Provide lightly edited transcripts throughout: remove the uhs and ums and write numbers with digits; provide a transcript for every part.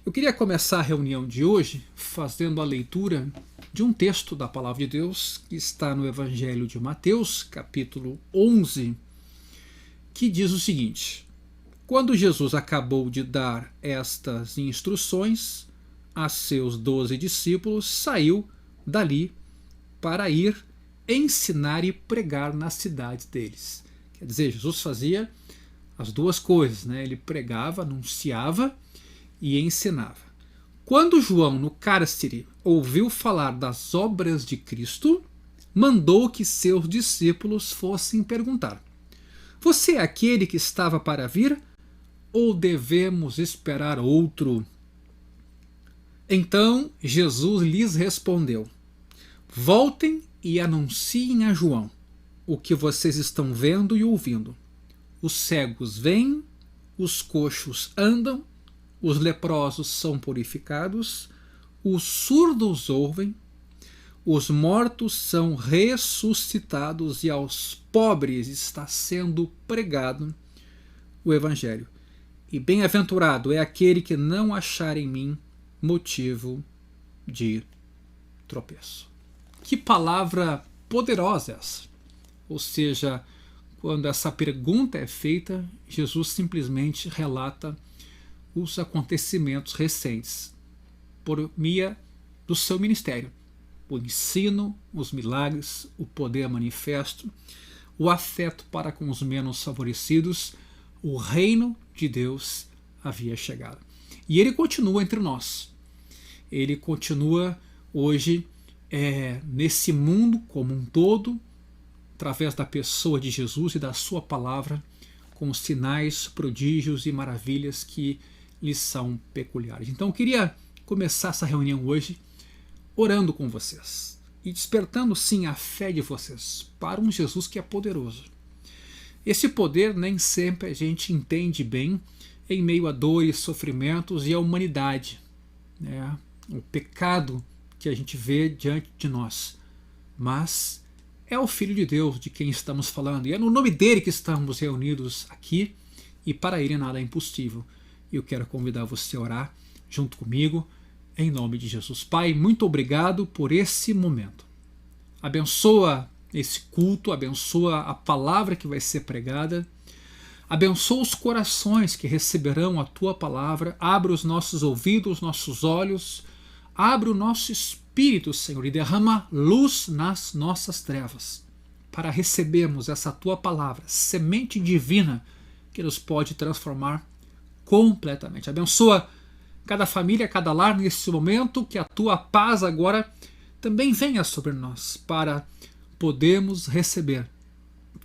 Eu queria começar a reunião de hoje fazendo a leitura de um texto da Palavra de Deus que está no Evangelho de Mateus, capítulo 11, que diz o seguinte: Quando Jesus acabou de dar estas instruções a seus 12 discípulos, saiu dali para ir ensinar e pregar nas cidades deles. Quer dizer, Jesus fazia as duas coisas, né? Ele pregava, anunciava e ensinava. Quando João, no cárcere, ouviu falar das obras de Cristo, mandou que seus discípulos fossem perguntar: Você é aquele que estava para vir? Ou devemos esperar outro? Então Jesus lhes respondeu: Voltem e anunciem a João o que vocês estão vendo e ouvindo. Os cegos veem, os coxos andam, os leprosos são purificados, os surdos ouvem, os mortos são ressuscitados e aos pobres está sendo pregado o Evangelho. E bem-aventurado é aquele que não achar em mim motivo de tropeço. Que palavra poderosa essa! Ou seja, quando essa pergunta é feita, Jesus simplesmente relata os acontecimentos recentes por meio do seu ministério. O ensino, os milagres, o poder manifesto, o afeto para com os menos favorecidos, o reino de Deus havia chegado. E ele continua entre nós. Ele continua hoje nesse mundo como um todo, através da pessoa de Jesus e da sua palavra, com os sinais, prodígios e maravilhas que lhes são peculiares. Então eu queria começar essa reunião hoje orando com vocês e despertando sim a fé de vocês para um Jesus que é poderoso. Esse poder nem sempre a gente entende bem em meio a dores, sofrimentos e a humanidade, né? O pecado que a gente vê diante de nós. Mas é o Filho de Deus de quem estamos falando, e é no nome dele que estamos reunidos aqui, e para ele nada é impossível. E eu quero convidar você a orar junto comigo, em nome de Jesus. Pai, muito obrigado por esse momento. Abençoa esse culto, abençoa a palavra que vai ser pregada, abençoa os corações que receberão a tua palavra, abre os nossos ouvidos, nossos olhos, abre o nosso espírito, Senhor, e derrama luz nas nossas trevas, para recebermos essa tua palavra, semente divina, que nos pode transformar completamente. Abençoa cada família, cada lar nesse momento, que a tua paz agora também venha sobre nós, para podermos receber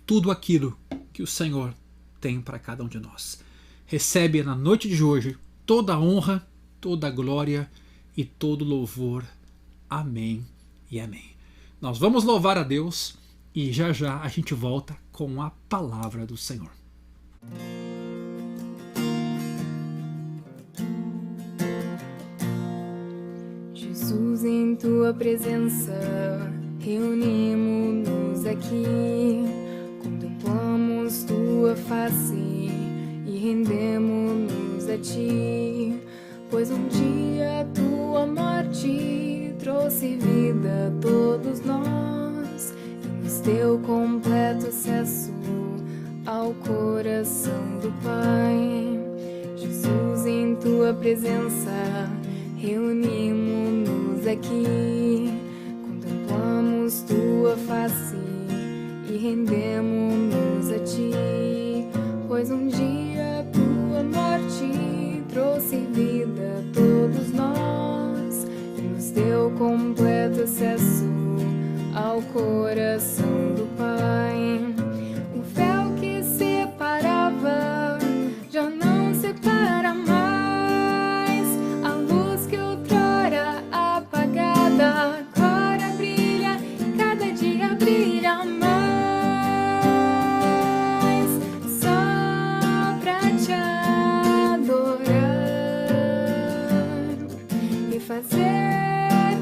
tudo aquilo que o Senhor tem para cada um de nós. Recebe na noite de hoje toda a honra, toda a glória e todo louvor. Amém e amém. Nós vamos louvar a Deus e já já a gente volta com a palavra do Senhor. Jesus, em tua presença, reunimos-nos aqui, contemplamos tua face e rendemos-nos a ti, pois um dia tua morte trouxe vida a todos nós e nos deu completo acesso ao coração do Pai. Jesus, em tua presença, reunimos-nos aqui, contemplamos tua face e rendemos-nos a ti, pois um dia tua morte trouxe vida a todos nós e nos deu completo acesso ao coração do Pai. O véu que separava já não separa mais, a luz que outrora apagada agora brilha, cada dia brilha mais, só pra te adorar e fazer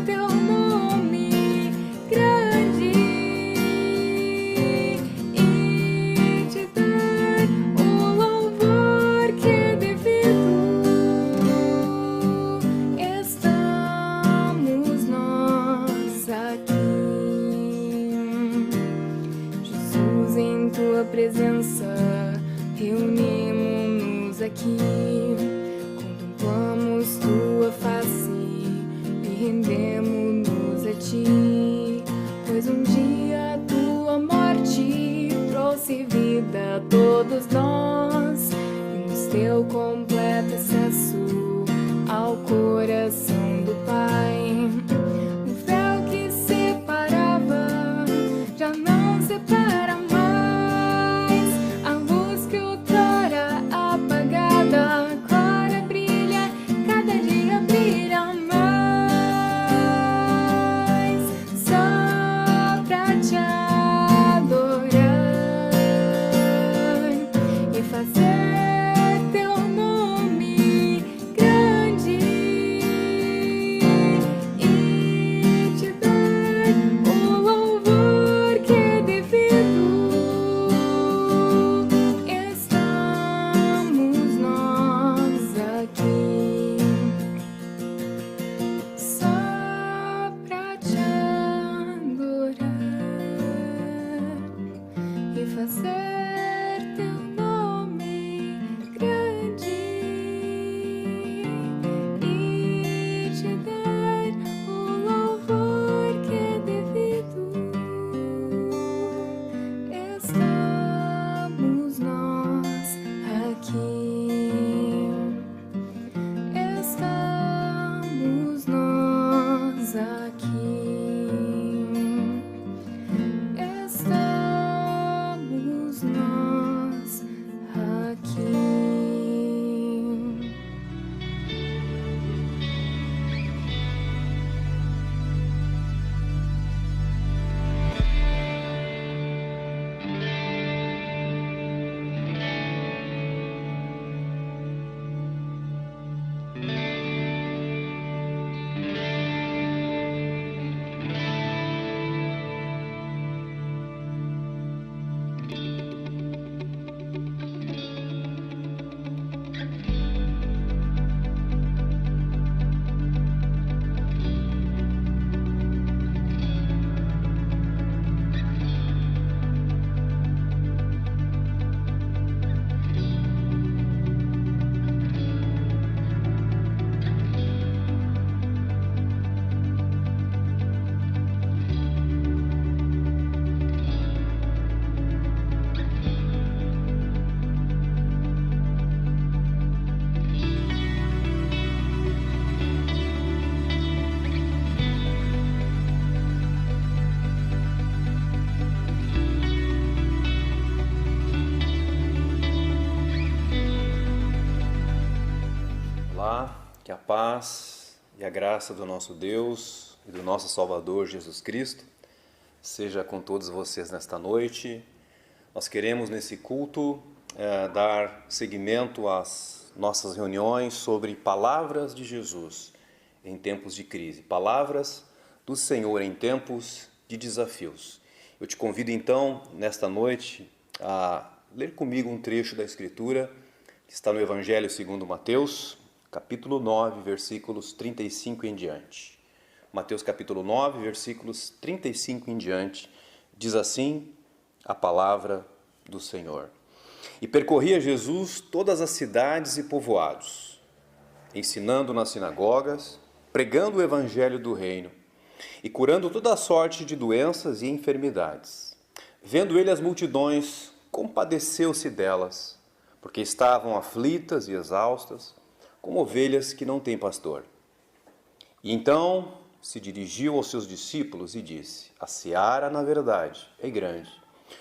teu nome grande. tua presença, reunimos-nos aqui, contemplamos tua face e rendemos-nos a ti, pois um dia a tua morte trouxe vida a todos nós e nos deu completo acesso ao coração do Pai. O véu que separava já não separa mais. A luz que outrora apagada agora brilha, cada dia brilha mais. Só pra te adorar e fazer teu nome grande e te dar o louvor que é devido. Estamos nós aqui só pra te adorar e fazer teu nome grande e te dar o louvor que é devido. Estamos nós aqui. Estamos nós aqui. Estamos nós aqui. Olá, que a paz e a graça do nosso Deus e do nosso Salvador Jesus Cristo seja com todos vocês nesta noite. Nós queremos nesse culto dar seguimento às nossas reuniões sobre palavras de Jesus em tempos de crise, palavras do Senhor em tempos de desafios. Eu te convido então, nesta noite, a ler comigo um trecho da Escritura que está no Evangelho segundo Mateus, capítulo 9, versículos 35 em diante. Mateus capítulo 9, versículos 35 em diante, diz assim a palavra do Senhor. E percorria Jesus todas as cidades e povoados, ensinando nas sinagogas, pregando o evangelho do reino e curando toda a sorte de doenças e enfermidades. Vendo ele as multidões, compadeceu-se delas, porque estavam aflitas e exaustas, como ovelhas que não têm pastor. E então se dirigiu aos seus discípulos e disse: a seara, na verdade, é grande,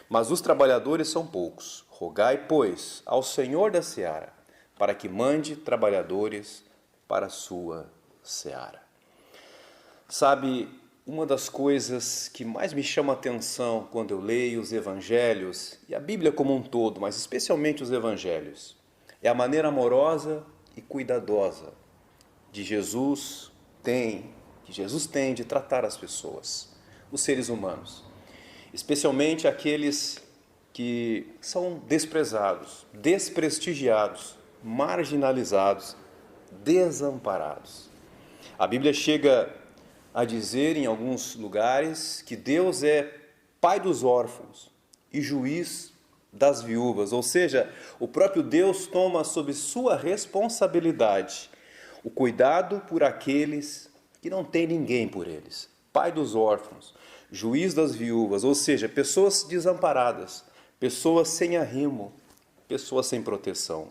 mas os trabalhadores são poucos. Rogai, pois, ao Senhor da seara, para que mande trabalhadores para a sua seara. Sabe, uma das coisas que mais me chama a atenção quando eu leio os evangelhos, e a Bíblia como um todo, mas especialmente os evangelhos, é a maneira amorosa e cuidadosa que Jesus tem de tratar as pessoas, os seres humanos, especialmente aqueles que são desprezados, desprestigiados, marginalizados, desamparados. A Bíblia chega a dizer em alguns lugares que Deus é pai dos órfãos e juiz das viúvas, ou seja, o próprio Deus toma sob sua responsabilidade o cuidado por aqueles que não têm ninguém por eles. Pai dos órfãos, juiz das viúvas, ou seja, pessoas desamparadas, pessoas sem arrimo, pessoas sem proteção.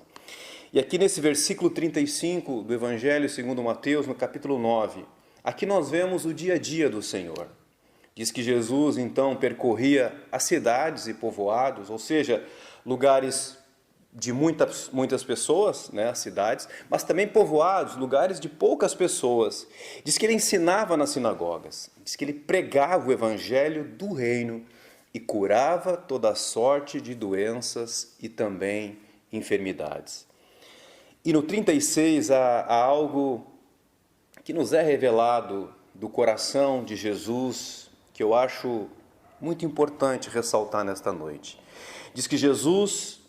E aqui nesse versículo 35 do Evangelho segundo Mateus, no capítulo 9, aqui nós vemos o dia a dia do Senhor. Diz que Jesus, então, percorria as cidades e povoados, ou seja, lugares de muitas pessoas, né, as cidades, mas também povoados, lugares de poucas pessoas. Diz que ele ensinava nas sinagogas, diz que ele pregava o evangelho do reino e curava toda sorte de doenças e também enfermidades. E no 36 há algo que nos é revelado do coração de Jesus, que eu acho muito importante ressaltar nesta noite. Diz que Jesus,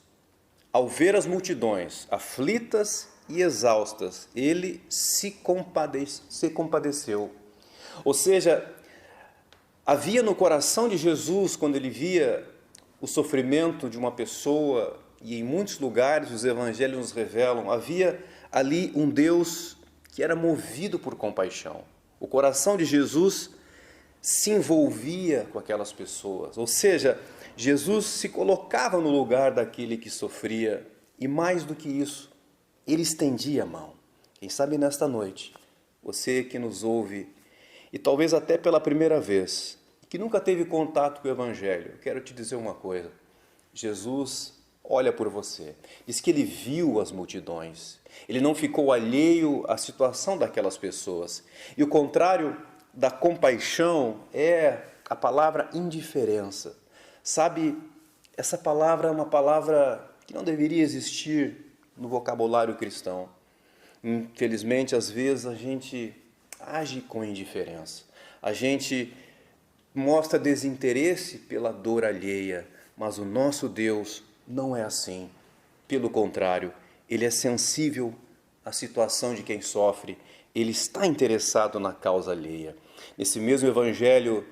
ao ver as multidões aflitas e exaustas, ele se compadeceu. Ou seja, havia no coração de Jesus, quando ele via o sofrimento de uma pessoa, e em muitos lugares os evangelhos nos revelam, havia ali um Deus que era movido por compaixão. O coração de Jesus se envolvia com aquelas pessoas, ou seja, Jesus se colocava no lugar daquele que sofria e mais do que isso, ele estendia a mão. Quem sabe nesta noite, você que nos ouve e talvez até pela primeira vez, que nunca teve contato com o Evangelho, eu quero te dizer uma coisa, Jesus olha por você, diz que ele viu as multidões, ele não ficou alheio à situação daquelas pessoas, e o contrário da compaixão é a palavra indiferença. Sabe, essa palavra é uma palavra que não deveria existir no vocabulário cristão. Infelizmente, às vezes, a gente age com indiferença. A gente mostra desinteresse pela dor alheia, mas o nosso Deus não é assim. Pelo contrário, Ele é sensível à situação de quem sofre, Ele está interessado na causa alheia. Nesse mesmo Evangelho,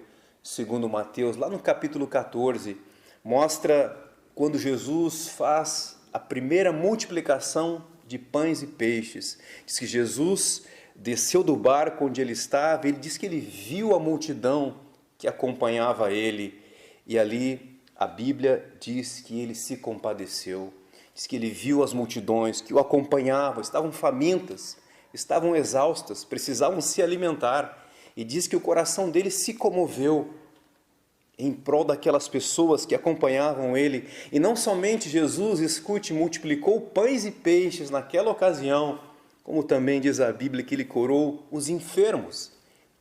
segundo Mateus, lá no capítulo 14, mostra quando Jesus faz a primeira multiplicação de pães e peixes. Diz que Jesus desceu do barco onde ele estava, ele diz que ele viu a multidão que acompanhava ele, e ali a Bíblia diz que ele se compadeceu, diz que ele viu as multidões que o acompanhavam, estavam famintas, estavam exaustas, precisavam se alimentar, e diz que o coração dele se comoveu em prol daquelas pessoas que acompanhavam ele. E não somente Jesus, escute, multiplicou pães e peixes naquela ocasião, como também diz a Bíblia que ele curou os enfermos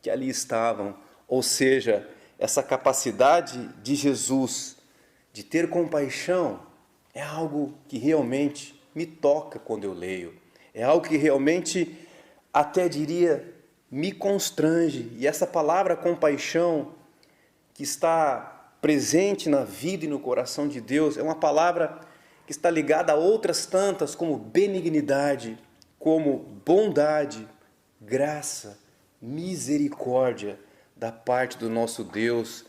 que ali estavam. Ou seja, essa capacidade de Jesus de ter compaixão é algo que realmente me toca quando eu leio. É algo que realmente, até diria, me constrange. E essa palavra compaixão, que está presente na vida e no coração de Deus, é uma palavra que está ligada a outras tantas, como benignidade, como bondade, graça, misericórdia da parte do nosso Deus.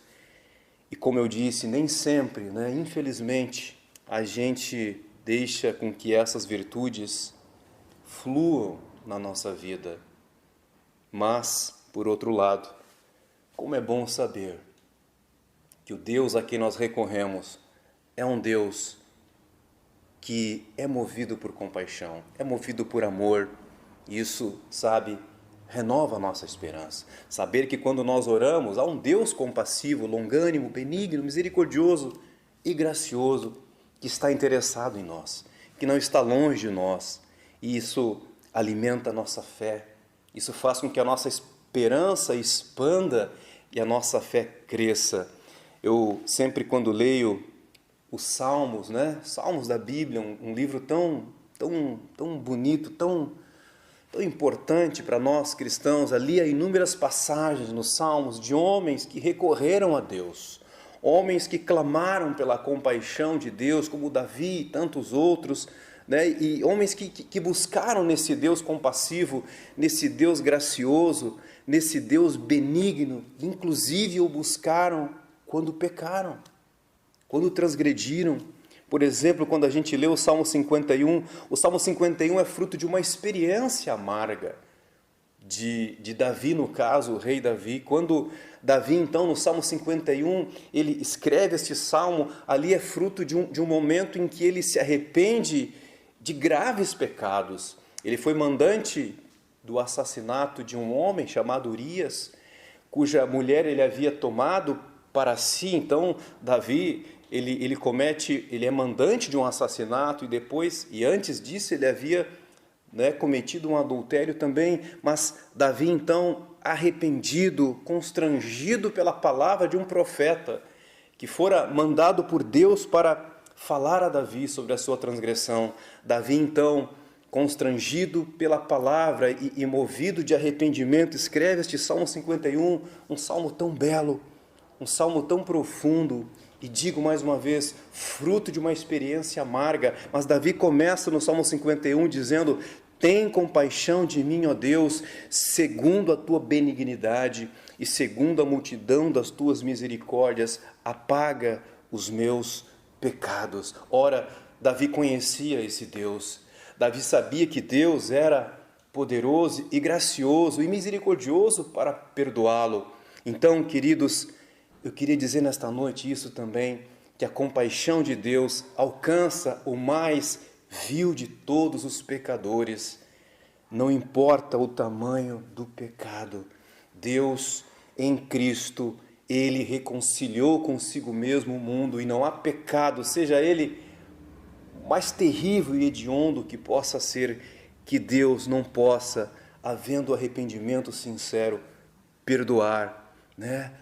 E como eu disse, nem sempre, infelizmente, a gente deixa com que essas virtudes fluam na nossa vida. Mas, por outro lado, como é bom saber que o Deus a quem nós recorremos é um Deus que é movido por compaixão, é movido por amor. Isso, sabe, renova a nossa esperança. Saber que quando nós oramos, há um Deus compassivo, longânimo, benigno, misericordioso e gracioso que está interessado em nós, que não está longe de nós. E isso alimenta a nossa fé. Isso faz com que a nossa esperança expanda e a nossa fé cresça. Eu sempre, quando leio os Salmos, Salmos da Bíblia, um livro tão bonito, tão importante para nós cristãos, ali há inúmeras passagens nos Salmos de homens que recorreram a Deus, homens que clamaram pela compaixão de Deus, como Davi e tantos outros, e homens que buscaram nesse Deus compassivo, nesse Deus gracioso, nesse Deus benigno, inclusive o buscaram quando pecaram, quando transgrediram, Por exemplo, quando a gente lê o Salmo 51 é fruto de uma experiência amarga de Davi, no caso, o rei Davi. Quando Davi, então, no Salmo 51, ele escreve este salmo, ali é fruto de um momento em que ele se arrepende de graves pecados. Ele foi mandante do assassinato de um homem chamado Urias, cuja mulher ele havia tomado para si. Então, Davi, ele é mandante de um assassinato e antes disso ele havia cometido um adultério também. Mas Davi, então, arrependido, constrangido pela palavra de um profeta que fora mandado por Deus para falar a Davi sobre a sua transgressão. Davi, então, constrangido pela palavra e movido de arrependimento, escreve este Salmo 51, um salmo tão belo, um salmo tão profundo, e digo mais uma vez, fruto de uma experiência amarga. Mas Davi começa no Salmo 51 dizendo: tem compaixão de mim, ó Deus, segundo a tua benignidade e segundo a multidão das tuas misericórdias, apaga os meus pecados. Ora, Davi conhecia esse Deus. Davi sabia que Deus era poderoso e gracioso e misericordioso para perdoá-lo. Então, queridos, eu queria dizer nesta noite isso também, que a compaixão de Deus alcança o mais vil de todos os pecadores. Não importa o tamanho do pecado, Deus em Cristo, Ele reconciliou consigo mesmo o mundo, e não há pecado, seja ele mais terrível e hediondo que possa ser, que Deus não possa, havendo arrependimento sincero, perdoar.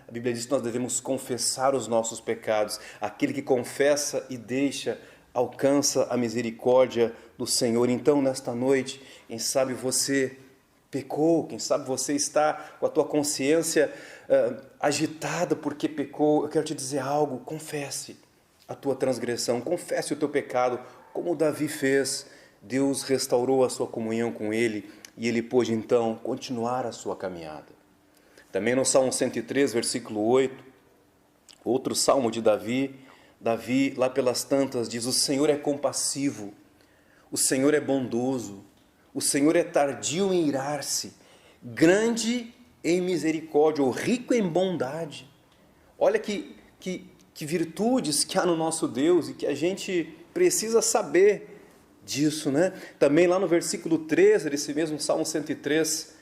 A Bíblia diz que nós devemos confessar os nossos pecados. Aquele que confessa e deixa alcança a misericórdia do Senhor. Então, nesta noite, quem sabe você pecou, quem sabe você está com a tua consciência agitada porque pecou. Eu quero te dizer algo: confesse a tua transgressão, confesse o teu pecado, como Davi fez. Deus restaurou a sua comunhão com ele e ele pôde então continuar a sua caminhada. Também no Salmo 103, versículo 8, outro salmo de Davi, lá pelas tantas, diz: o Senhor é compassivo, o Senhor é bondoso, o Senhor é tardio em irar-se, grande em misericórdia, ou rico em bondade. Olha que virtudes que há no nosso Deus e que a gente precisa saber disso, Também lá no versículo 13 desse mesmo Salmo 103,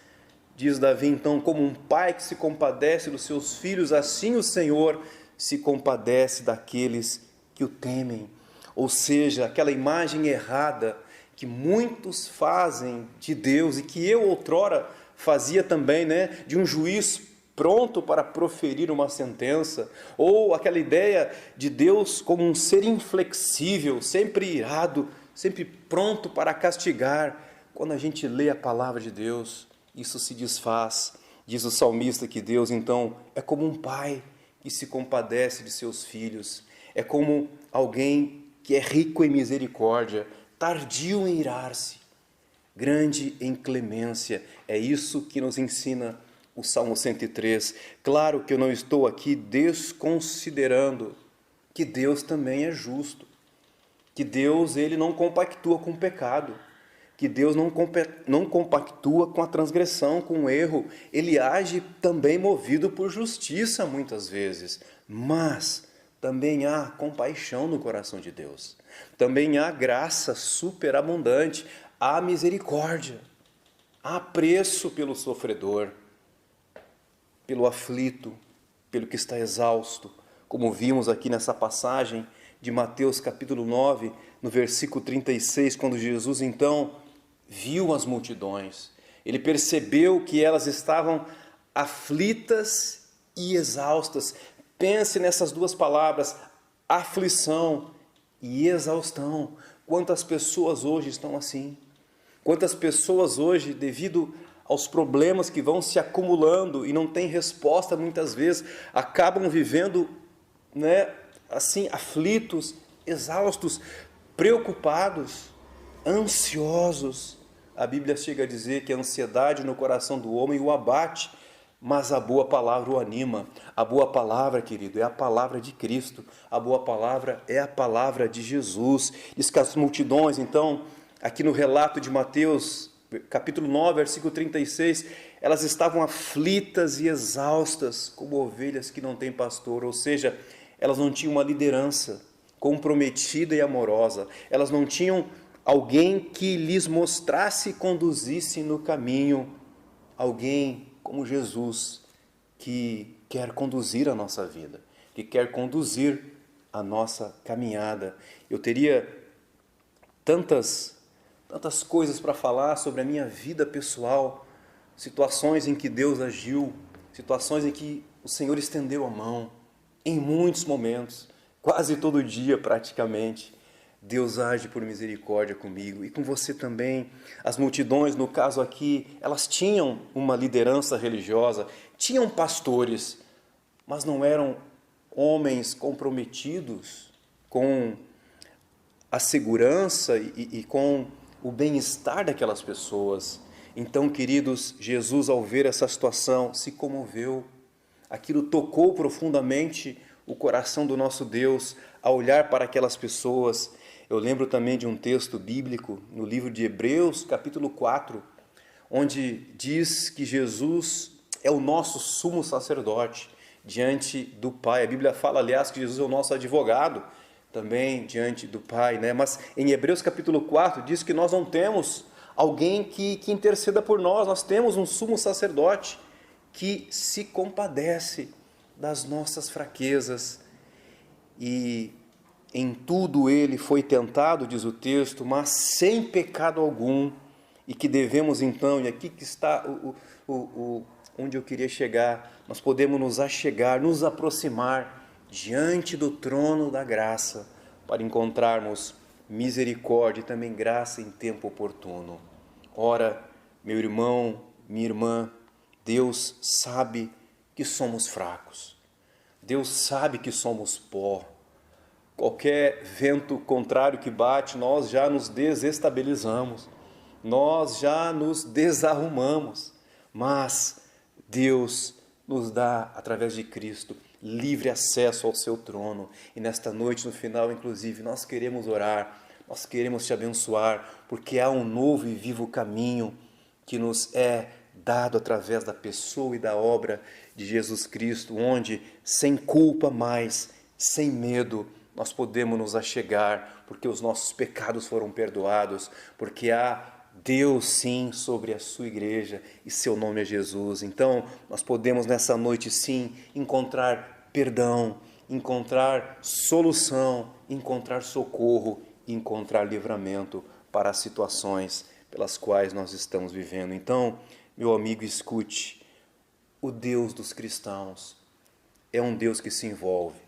diz Davi, então: como um pai que se compadece dos seus filhos, assim o Senhor se compadece daqueles que o temem. Ou seja, aquela imagem errada que muitos fazem de Deus e que eu outrora fazia também, de um juiz pronto para proferir uma sentença, ou aquela ideia de Deus como um ser inflexível, sempre irado, sempre pronto para castigar. Quando a gente lê a palavra de Deus, isso se desfaz. Diz o salmista que Deus, então, é como um pai que se compadece de seus filhos, é como alguém que é rico em misericórdia, tardio em irar-se, grande em clemência. É isso que nos ensina o Salmo 103. Claro que eu não estou aqui desconsiderando que Deus também é justo, que Deus ele não compactua com o pecado, que Deus não compactua com a transgressão, com o erro. Ele age também movido por justiça muitas vezes, mas também há compaixão no coração de Deus. Também há graça superabundante, há misericórdia, há apreço pelo sofredor, pelo aflito, pelo que está exausto, como vimos aqui nessa passagem de Mateus capítulo 9, no versículo 36, quando Jesus então viu as multidões, ele percebeu que elas estavam aflitas e exaustas. Pense nessas duas palavras, aflição e exaustão. Quantas pessoas hoje estão assim? Quantas pessoas hoje, devido aos problemas que vão se acumulando e não têm resposta muitas vezes, acabam vivendo, assim, aflitos, exaustos, preocupados, ansiosos. A Bíblia chega a dizer que a ansiedade no coração do homem o abate. mas a boa palavra o anima. A boa palavra, querido, é a palavra de Cristo. A boa palavra é a palavra de Jesus. Diz que as multidões, então, aqui no relato de Mateus, capítulo 9, versículo 36, elas estavam aflitas e exaustas, como ovelhas que não têm pastor, ou seja, elas não tinham uma liderança comprometida e amorosa, elas não tinham alguém que lhes mostrasse e conduzisse no caminho, alguém como Jesus, que quer conduzir a nossa vida, que quer conduzir a nossa caminhada. Eu teria tantas coisas para falar sobre a minha vida pessoal, situações em que Deus agiu, situações em que o Senhor estendeu a mão, em muitos momentos, quase todo dia praticamente. Deus age por misericórdia comigo e com você também. As multidões, no caso aqui, elas tinham uma liderança religiosa, tinham pastores, mas não eram homens comprometidos com a segurança e com o bem-estar daquelas pessoas. Então, queridos, Jesus, ao ver essa situação, se comoveu. Aquilo tocou profundamente o coração do nosso Deus ao olhar para aquelas pessoas. Eu lembro também de um texto bíblico no livro de Hebreus, capítulo 4, onde diz que Jesus é o nosso sumo sacerdote diante do Pai. A Bíblia fala, aliás, que Jesus é o nosso advogado também diante do Pai, né? Mas em Hebreus capítulo 4 diz que nós não temos alguém que interceda por nós, nós temos um sumo sacerdote que se compadece das nossas fraquezas e em tudo ele foi tentado, diz o texto, mas sem pecado algum, e que devemos então, e aqui que está onde eu queria chegar, nós podemos nos achegar, nos aproximar diante do trono da graça, para encontrarmos misericórdia e também graça em tempo oportuno. Ora, meu irmão, minha irmã, Deus sabe que somos fracos, Deus sabe que somos pó. Qualquer vento contrário que bate, nós já nos desestabilizamos, nós já nos desarrumamos, mas Deus nos dá, através de Cristo, livre acesso ao seu trono. E nesta noite, no final, inclusive, nós queremos orar, nós queremos te abençoar, porque há um novo e vivo caminho que nos é dado através da pessoa e da obra de Jesus Cristo, onde, sem culpa mais, sem medo, nós podemos nos achegar, porque os nossos pecados foram perdoados, porque há Deus sim sobre a sua igreja e seu nome é Jesus. Então nós podemos nessa noite sim encontrar perdão, encontrar solução, encontrar socorro, encontrar livramento para as situações pelas quais nós estamos vivendo. Então, meu amigo, escute, o Deus dos cristãos é um Deus que se envolve,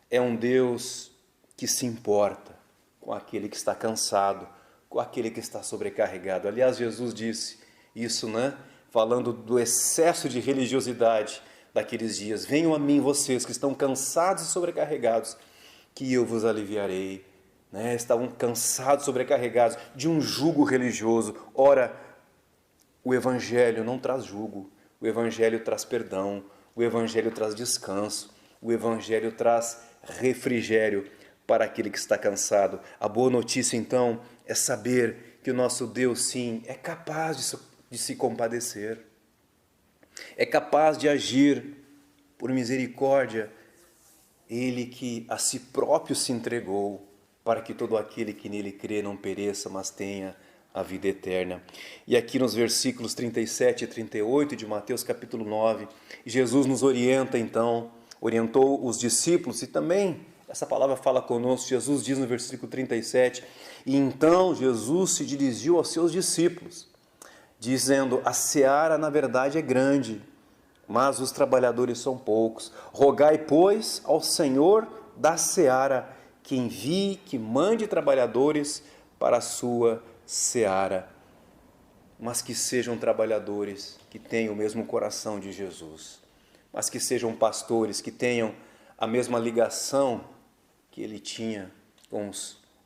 é um Deus que se importa com aquele que está cansado, com aquele que está sobrecarregado. Aliás, Jesus disse isso, né? Falando do excesso de religiosidade daqueles dias. Venham a mim vocês que estão cansados e sobrecarregados, que eu vos aliviarei. Né? Estavam cansados, sobrecarregados de um jugo religioso. Ora, o Evangelho não traz jugo, o Evangelho traz perdão, o Evangelho traz descanso, o Evangelho traz refrigério para aquele que está cansado. A boa notícia, então, é saber que o nosso Deus, sim, é capaz de se compadecer, é capaz de agir por misericórdia. Ele que a si próprio se entregou para que todo aquele que nele crê não pereça, mas tenha a vida eterna. E aqui nos versículos 37 e 38 de Mateus capítulo 9, Jesus nos orienta então, orientou os discípulos e também essa palavra fala conosco. Jesus diz no versículo 37, e então Jesus se dirigiu aos seus discípulos, dizendo, a seara na verdade é grande, mas os trabalhadores são poucos. Rogai, pois, ao Senhor da seara que envie, que mande trabalhadores para a sua seara, mas que sejam trabalhadores que tenham o mesmo coração de Jesus, mas que sejam pastores que tenham a mesma ligação que ele tinha com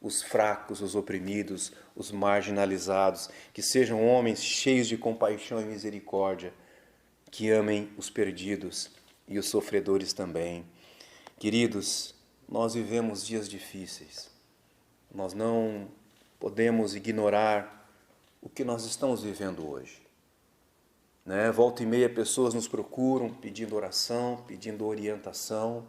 os fracos, os oprimidos, os marginalizados, que sejam homens cheios de compaixão e misericórdia, que amem os perdidos e os sofredores também. Queridos, nós vivemos dias difíceis. Nós não podemos ignorar o que nós estamos vivendo hoje. Volta e meia pessoas nos procuram pedindo oração, pedindo orientação.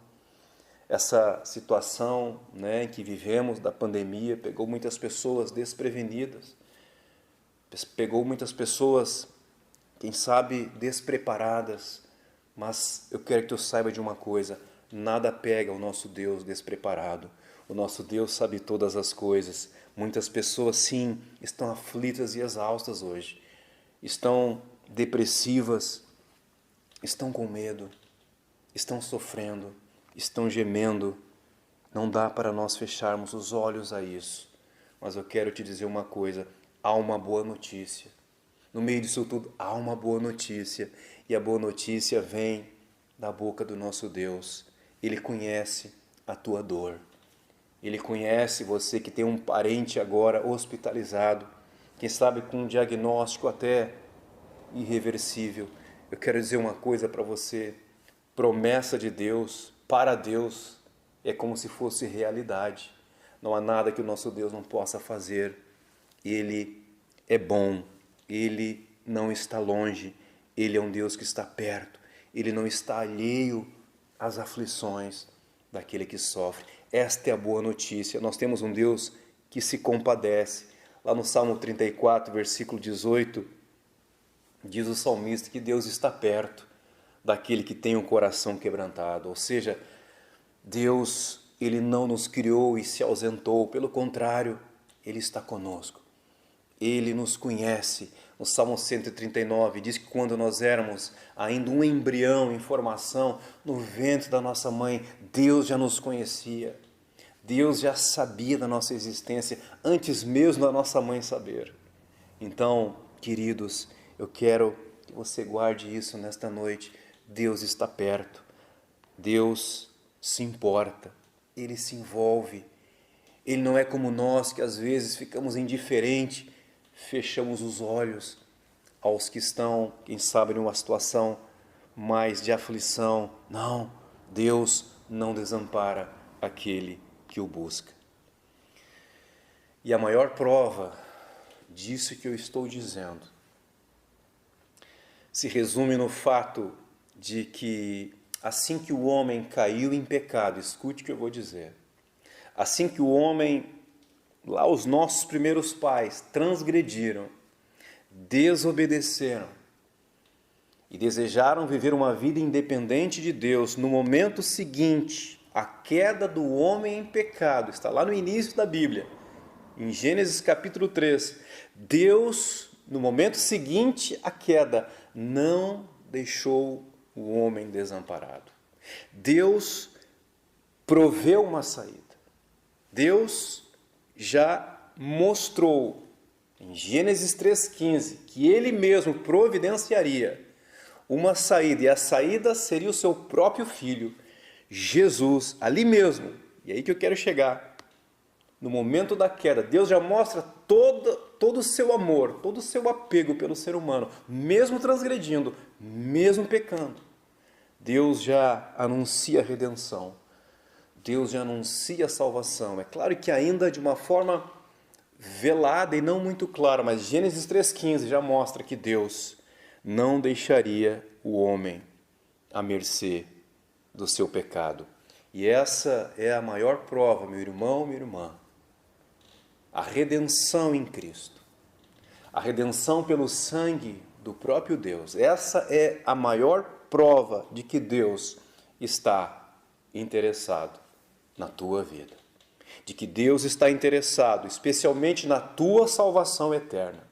Essa situação em que vivemos da pandemia pegou muitas pessoas desprevenidas, pegou muitas pessoas, quem sabe, despreparadas, mas eu quero que tu saiba de uma coisa: nada pega o nosso Deus despreparado. O nosso Deus sabe todas as coisas. Muitas pessoas, sim, estão aflitas e exaustas hoje, estão depressivas, estão com medo, estão sofrendo, estão gemendo. Não dá para nós fecharmos os olhos a isso. Mas eu quero te dizer uma coisa: há uma boa notícia. No meio disso tudo, há uma boa notícia. E a boa notícia vem da boca do nosso Deus. Ele conhece a tua dor. Ele conhece você que tem um parente agora hospitalizado, quem sabe com um diagnóstico até irreversível. Eu quero dizer uma coisa para você: promessa de Deus, para Deus, é como se fosse realidade. Não há nada que o nosso Deus não possa fazer. Ele é bom, Ele não está longe, Ele é um Deus que está perto, Ele não está alheio às aflições daquele que sofre. Esta é a boa notícia. Nós temos um Deus que se compadece. Lá no Salmo 34, versículo 18, diz o salmista que Deus está perto daquele que tem um coração quebrantado. Ou seja, Deus, Ele não nos criou e se ausentou. Pelo contrário, Ele está conosco. Ele nos conhece. No Salmo 139 diz que quando nós éramos ainda um embrião em formação no ventre da nossa mãe, Deus já nos conhecia. Deus já sabia da nossa existência antes mesmo da nossa mãe saber. Então, queridos, eu quero que você guarde isso nesta noite. Deus está perto. Deus se importa. Ele se envolve. Ele não é como nós que às vezes ficamos indiferentes, fechamos os olhos aos que estão, quem sabe, numa situação mais de aflição. Não, Deus não desampara aquele que o busca. E a maior prova disso que eu estou dizendo se resume no fato de que assim que o homem caiu em pecado, escute o que eu vou dizer, assim que o homem, lá os nossos primeiros pais, transgrediram, desobedeceram e desejaram viver uma vida independente de Deus, no momento seguinte, a queda do homem em pecado, está lá no início da Bíblia, em Gênesis capítulo 3, Deus, no momento seguinte à queda, não deixou o homem desamparado. Deus proveu uma saída. Deus já mostrou em Gênesis 3,15 que Ele mesmo providenciaria uma saída, e a saída seria o seu próprio Filho, Jesus, ali mesmo. E aí que eu quero chegar. No momento da queda, Deus já mostra todo o seu amor, todo o seu apego pelo ser humano, mesmo transgredindo, mesmo pecando. Deus já anuncia a redenção. Deus já anuncia a salvação. É claro que ainda de uma forma velada e não muito clara, mas Gênesis 3,15 já mostra que Deus não deixaria o homem à mercê do seu pecado. E essa é a maior prova, meu irmão, minha irmã. A redenção em Cristo. A redenção pelo sangue do próprio Deus. Essa é a maior prova de que Deus está interessado na tua vida. De que Deus está interessado, especialmente na tua salvação eterna.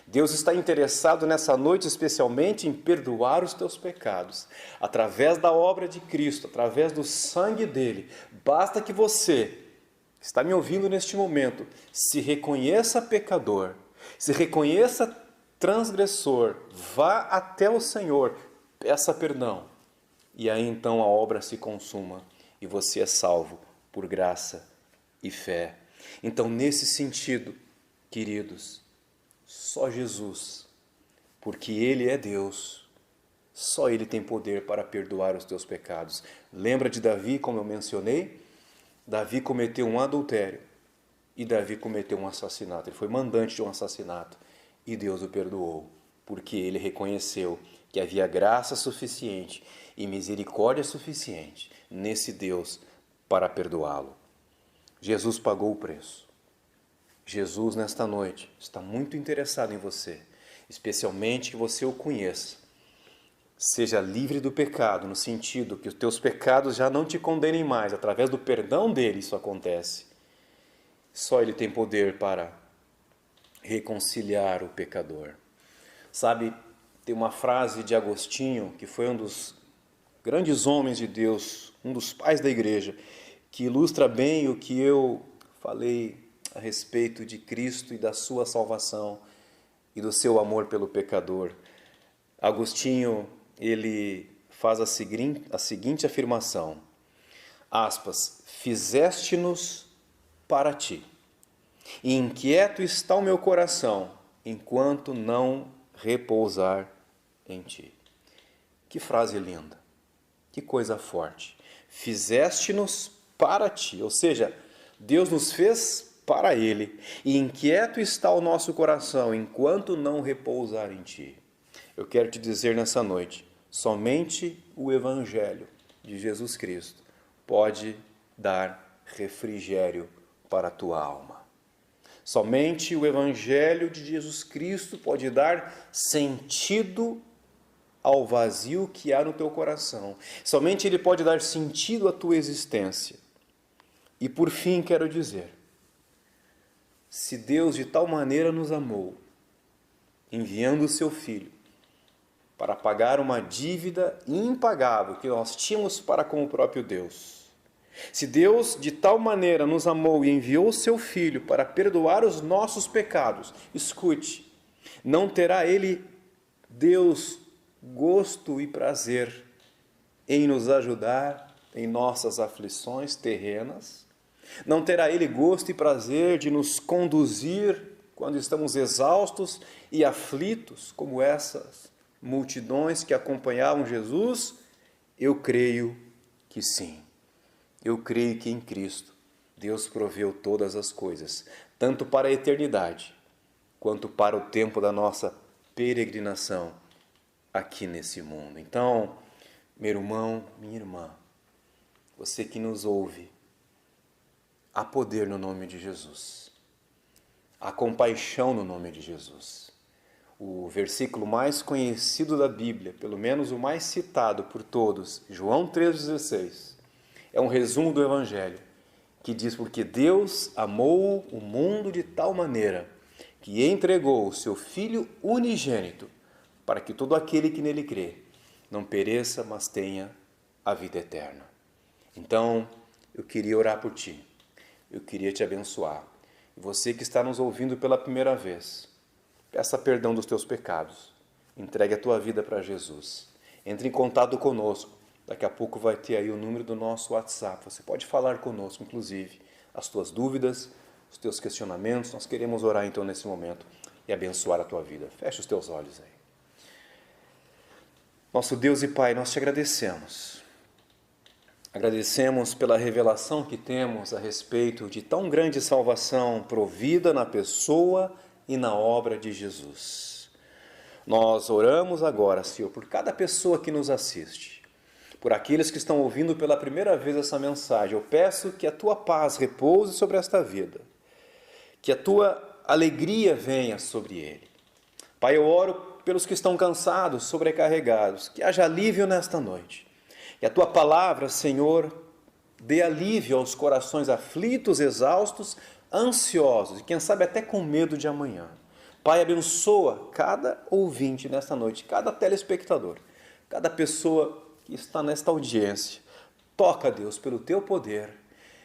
Deus está interessado nessa noite, especialmente, em perdoar os teus pecados. Através da obra de Cristo, através do sangue dele. Basta que você, que está me ouvindo neste momento, se reconheça pecador, se reconheça transgressor, vá até o Senhor, peça perdão. E aí então a obra se consuma e você é salvo por graça e fé. Então, nesse sentido, queridos, só Jesus, porque Ele é Deus, Só Ele tem poder para perdoar os teus pecados. Lembra de Davi, como eu mencionei? Davi cometeu um adultério e Davi cometeu um assassinato. Ele foi mandante de um assassinato e Deus o perdoou, porque ele reconheceu que havia graça suficiente e misericórdia suficiente nesse Deus para perdoá-lo. Jesus pagou o preço. Jesus, nesta noite, está muito interessado em você, especialmente que você o conheça. Seja livre do pecado, no sentido que os teus pecados já não te condenem mais. Através do perdão dele isso acontece. Só ele tem poder para reconciliar o pecador. Sabe, tem uma frase de Agostinho, que foi um dos grandes homens de Deus, um dos pais da igreja, que ilustra bem o que eu falei a respeito de Cristo e da sua salvação e do seu amor pelo pecador. Agostinho, ele faz a seguinte afirmação, aspas, fizeste-nos para ti, e inquieto está o meu coração, enquanto não repousar em ti. Que frase linda, que coisa forte. Fizeste-nos para ti, ou seja, Deus nos fez para Ele, e inquieto está o nosso coração, enquanto não repousar em ti. Eu quero te dizer nessa noite, somente o Evangelho de Jesus Cristo pode dar refrigério para a tua alma. Somente o Evangelho de Jesus Cristo pode dar sentido ao vazio que há no teu coração. Somente Ele pode dar sentido à tua existência. E por fim quero dizer, se Deus de tal maneira nos amou, enviando o seu Filho para pagar uma dívida impagável que nós tínhamos para com o próprio Deus. Se Deus de tal maneira nos amou e enviou o seu Filho para perdoar os nossos pecados, escute, não terá Ele, Deus, gosto e prazer em nos ajudar em nossas aflições terrenas? Não terá Ele gosto e prazer de nos conduzir quando estamos exaustos e aflitos, como essas multidões que acompanhavam Jesus? Eu creio que sim. Eu creio que em Cristo Deus proveu todas as coisas, tanto para a eternidade, quanto para o tempo da nossa peregrinação aqui nesse mundo. Então, meu irmão, minha irmã, você que nos ouve, há poder no nome de Jesus. Há compaixão no nome de Jesus. O versículo mais conhecido da Bíblia, pelo menos o mais citado por todos, João 3,16, é um resumo do Evangelho, que diz, porque Deus amou o mundo de tal maneira que entregou o seu Filho unigênito, para que todo aquele que nele crê não pereça, mas tenha a vida eterna. Então, eu queria orar por ti, eu queria te abençoar. E você que está nos ouvindo pela primeira vez, peça perdão dos teus pecados, entregue a tua vida para Jesus, entre em contato conosco, daqui a pouco vai ter aí o número do nosso WhatsApp, você pode falar conosco, inclusive, as tuas dúvidas, os teus questionamentos, nós queremos orar então nesse momento e abençoar a tua vida. Feche os teus olhos aí. Nosso Deus e Pai, nós te agradecemos. Agradecemos pela revelação que temos a respeito de tão grande salvação provida na pessoa e na obra de Jesus. Nós oramos agora, Senhor, por cada pessoa que nos assiste, por aqueles que estão ouvindo pela primeira vez essa mensagem. Eu peço que a tua paz repouse sobre esta vida, que a tua alegria venha sobre ele. Pai, eu oro pelos que estão cansados, sobrecarregados, que haja alívio nesta noite. Que a tua palavra, Senhor, dê alívio aos corações aflitos, exaustos, ansiosos e quem sabe até com medo de amanhã. Pai, abençoa cada ouvinte nesta noite, cada telespectador, cada pessoa que está nesta audiência. Toca, Deus, pelo teu poder.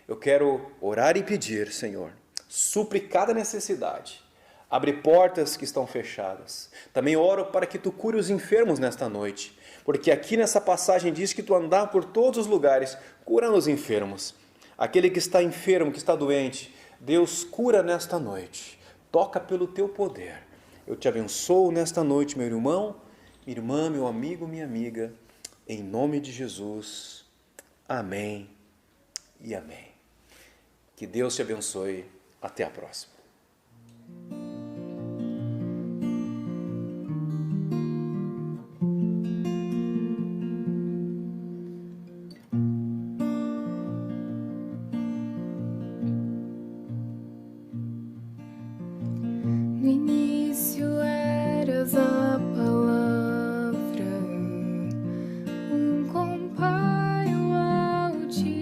Eu quero orar e pedir, Senhor, supre cada necessidade. Abre portas que estão fechadas. Também oro para que tu cure os enfermos nesta noite, porque aqui nessa passagem diz que tu andar por todos os lugares, curando os enfermos. Aquele que está enfermo, que está doente, Deus cura nesta noite. Toca pelo teu poder. Eu te abençoo nesta noite, meu irmão, Minha irmã, meu amigo, minha amiga, em nome de Jesus. Amém e amém. Que Deus te abençoe. Até a próxima. No início eras a palavra, com Pai o Altíssimo.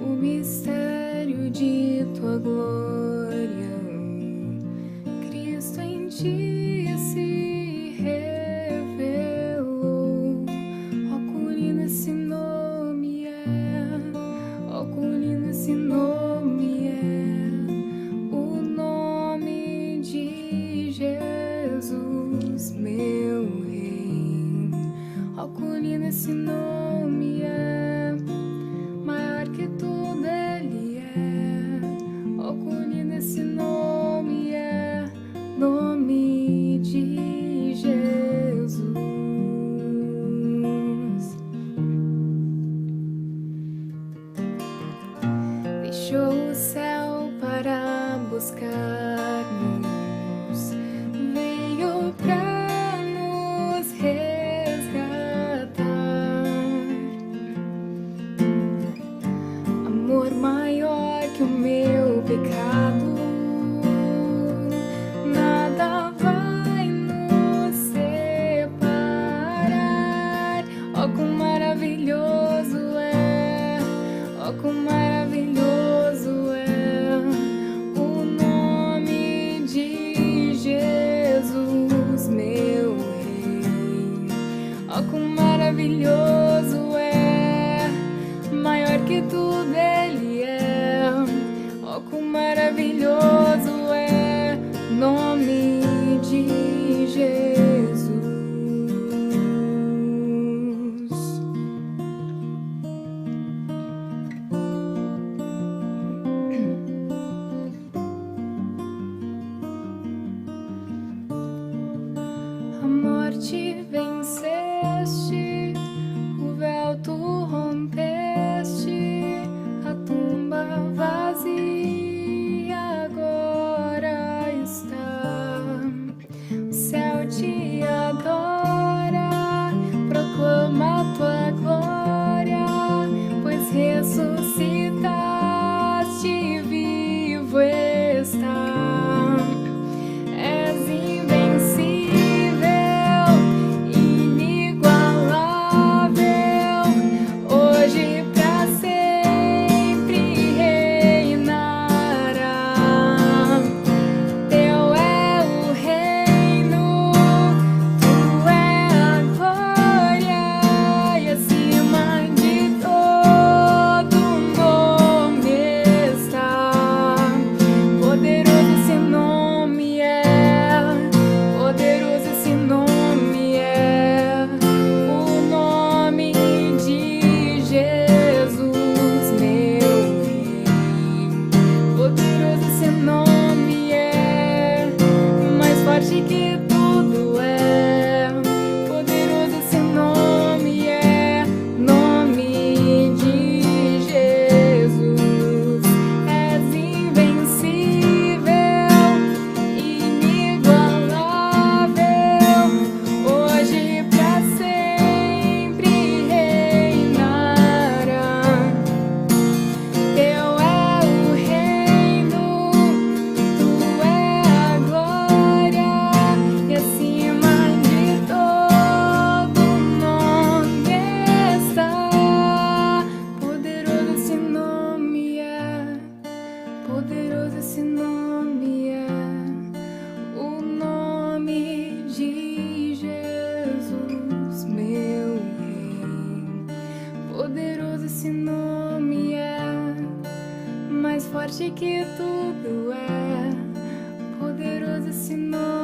O mistério de tua glória, Cristo em ti se revelou. Ó, quão lindo esse nome é! Ó, quão lindo esse nome é, o nome de Jesus, meu Rei. Ó, quão lindo esse nome é, maior que tudo Ele é. Ó, quão lindo esse nome é, nome de Jesus. Deixou o céu para buscar-nos, veio pra nos resgatar. Amor maior que o meu pecado, nada vai nos separar. Ó, quão maravilhoso é, ó, quão maravilhoso é o nome de Jesus, meu Rei. Ó, quão maravilhoso é, maior que tudo Ele é. Ó, quão maravilhoso é, nome de Jesus. A morte venceste, o véu tu rompeste, a tumba vazia agora está. O céu te adora, proclama tua glória, pois ressuscitaste, vivo está. És invencível, inigualável, hoje pra sempre reinará. Teu é o reino, tu é a glória, e acima de todo nome está. Poderoso esse nome é, poderoso esse nome é, o nome de Jesus, meu Rei. Poderoso esse nome é, mais forte que tudo é. Poderoso esse nome é, nome de Jesus. És invencível, inigualável, hoje pra sempre reinará. Teu é o reino, tu é a glória, e acima de todo nome está. Poderoso esse nome é, poderoso esse nome é, o nome de Jesus, meu Rei. Poderoso esse nome é, mais forte que tudo é. Poderoso esse nome